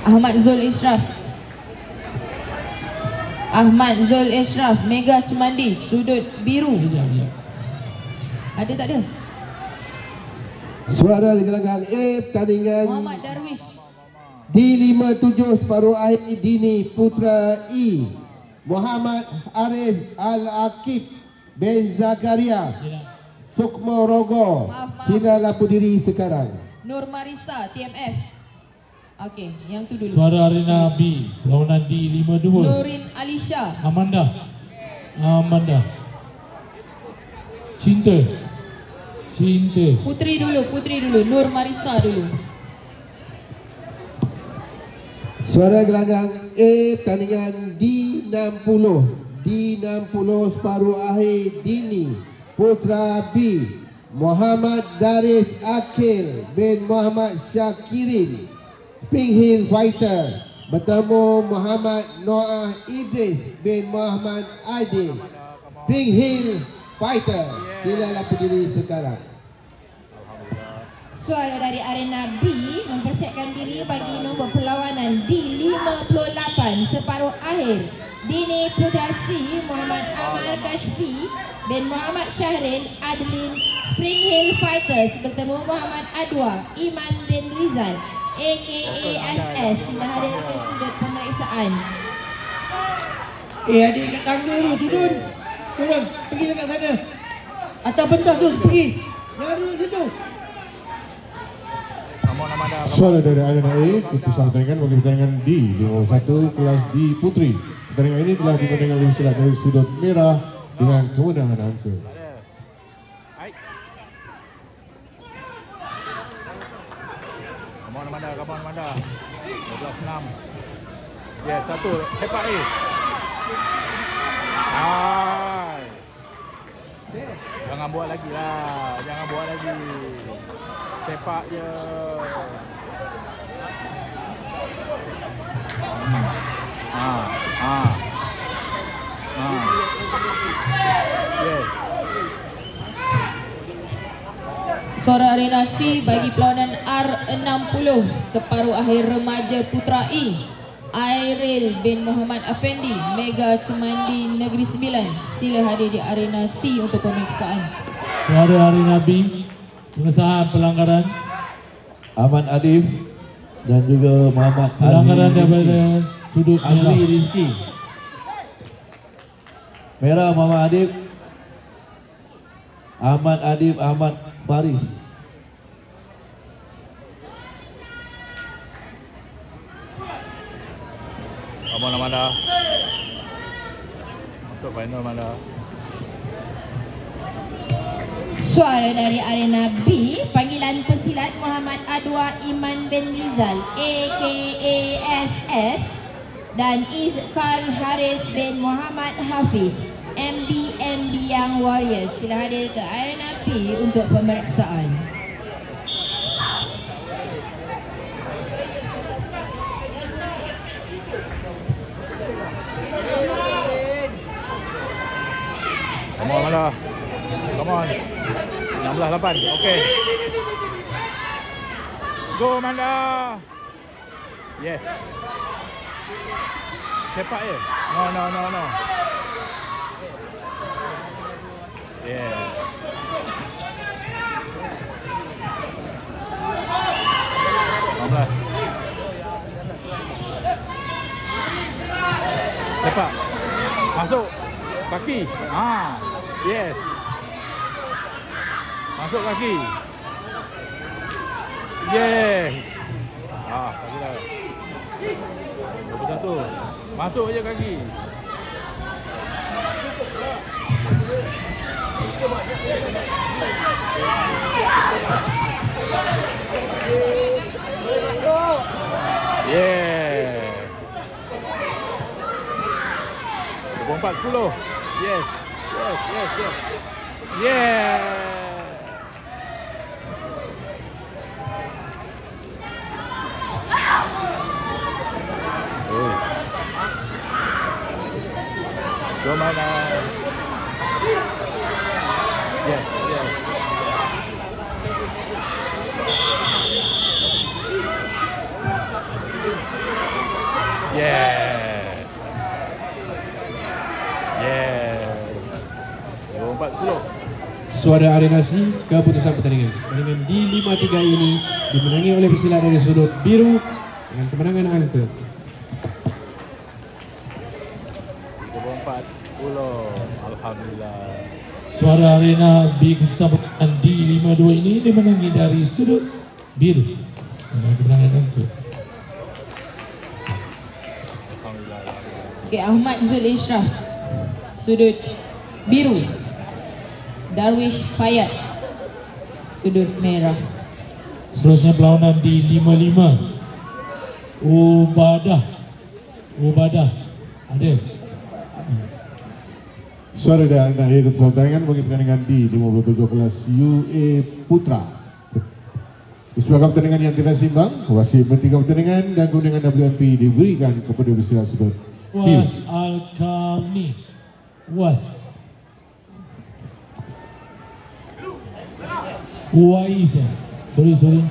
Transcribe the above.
Ahmad Zul Ishraf. Ahmad Zul Ishraf, Mega Cemandi, sudut biru. Ada tak ada? Suara di gelanggang A, pertandingan Muhammad Darwish. D57 separuh akhir Dini Putra E, Muhammad Arif Al-Aqib bin Zakaria, Sukmo Rogo. Sila lapu diri sekarang. Nur Marisa, TMF. Okey, yang tu dulu. Suara Arena B, perlawanan D52. Nurin Alisha. Amanda. Cinta. Putri dulu. Nur Marisa dulu. Suara gelanggang A, pertandingan D60 separuh akhir Dini Putra B, Muhammad Daris Akil bin Muhammad Syakirin, Pink Hill Fighter, bertemu Muhammad Noah Idris bin Muhammad Adil, Pink Hill Fighter. Sila lapu diri sekarang. Suara dari arena B mempersiapkan diri bagi nombor perlawanan D58 separuh akhir. Dini Putra C, Muhammad Amal Kashfi bin Muhammad Syahril Adlin, Spring Hill Fighters bertemu Muhammad Adwa Iman bin Rizal AKASS. Sila hadir ke sudut pemeriksaan. Adik kat tangga tu, turun. Pergi dekat sana. Atas pentas tu, pergi. Jangan duduk situ. Suara dari arena A, putusan pertandingan bagi pertandingan D51 kelas D Putri. Pertandingan ini telah dimenangkan oleh silat dari sudut merah dengan kemenangan angka. Kapan Amanda 12-6. Yes, satu sepak A. Jangan buat lagi lah. Sepak je. Yes. Suara arena C bagi perlawanan R60 separuh akhir remaja Putra E, Airil bin Muhammad Afendi, Mega Cemandi Negeri Sembilan. Sila hadir di arena C untuk pemeriksaan. Suara arena B, pengesahan pelanggaran. Ahmad Adif dan juga Muhammad Pelanggaran daripada sudut merah. Ali Rizki. Merah Muhammad Adif, Ahmad Faris. Abang Amanda. Masuk final Amanda. Suara dari arena B, panggilan pesilat Muhammad Adwa Iman bin Rizal AKASS dan Izfar Haris bin Muhammad Hafiz MB Young Warriors. Sila hadir ke arena B untuk pemeriksaan. Come on Amanda. Come on. 16-8. Okay. Go Amanda. Yes. Sepak je. No. Yeah. Sepak. Masuk. Kaki. Yes. Masuk kaki. Yes. Kaki dah. 21. Masuk je kaki. Yeah. 24-10. Yes. Yeah. Go mana? Yes. Yes. Yes. 24-10. Suara arenasi keputusan pertandingan. Pertandingan di 5-3 ini dimenangi oleh pesilat dari sudut biru dengan kemenangan angka 34-10. Alhamdulillah. Suara arena B keputusan pertandingan di 5-2 ini dimenangi dari sudut biru dengan kemenangan angka Alhamdulillah. Okey, Ahmad Zul Ishraf, sudut biru. Darwish Fayad, sudut merah. Seterusnya perlawanan di 5-5. Ubadah ada. Suara dan akhir keputusan pertandingan bagi pertandingan di 57 kelas UA Putra. Disebabkan pertandingan yang tidak seimbang, wasit bertiga pertandingan dan kemenangan WMP diberikan kepada pesilat sudut biru. Was Al-Kamni. Was Uwais. Sorry.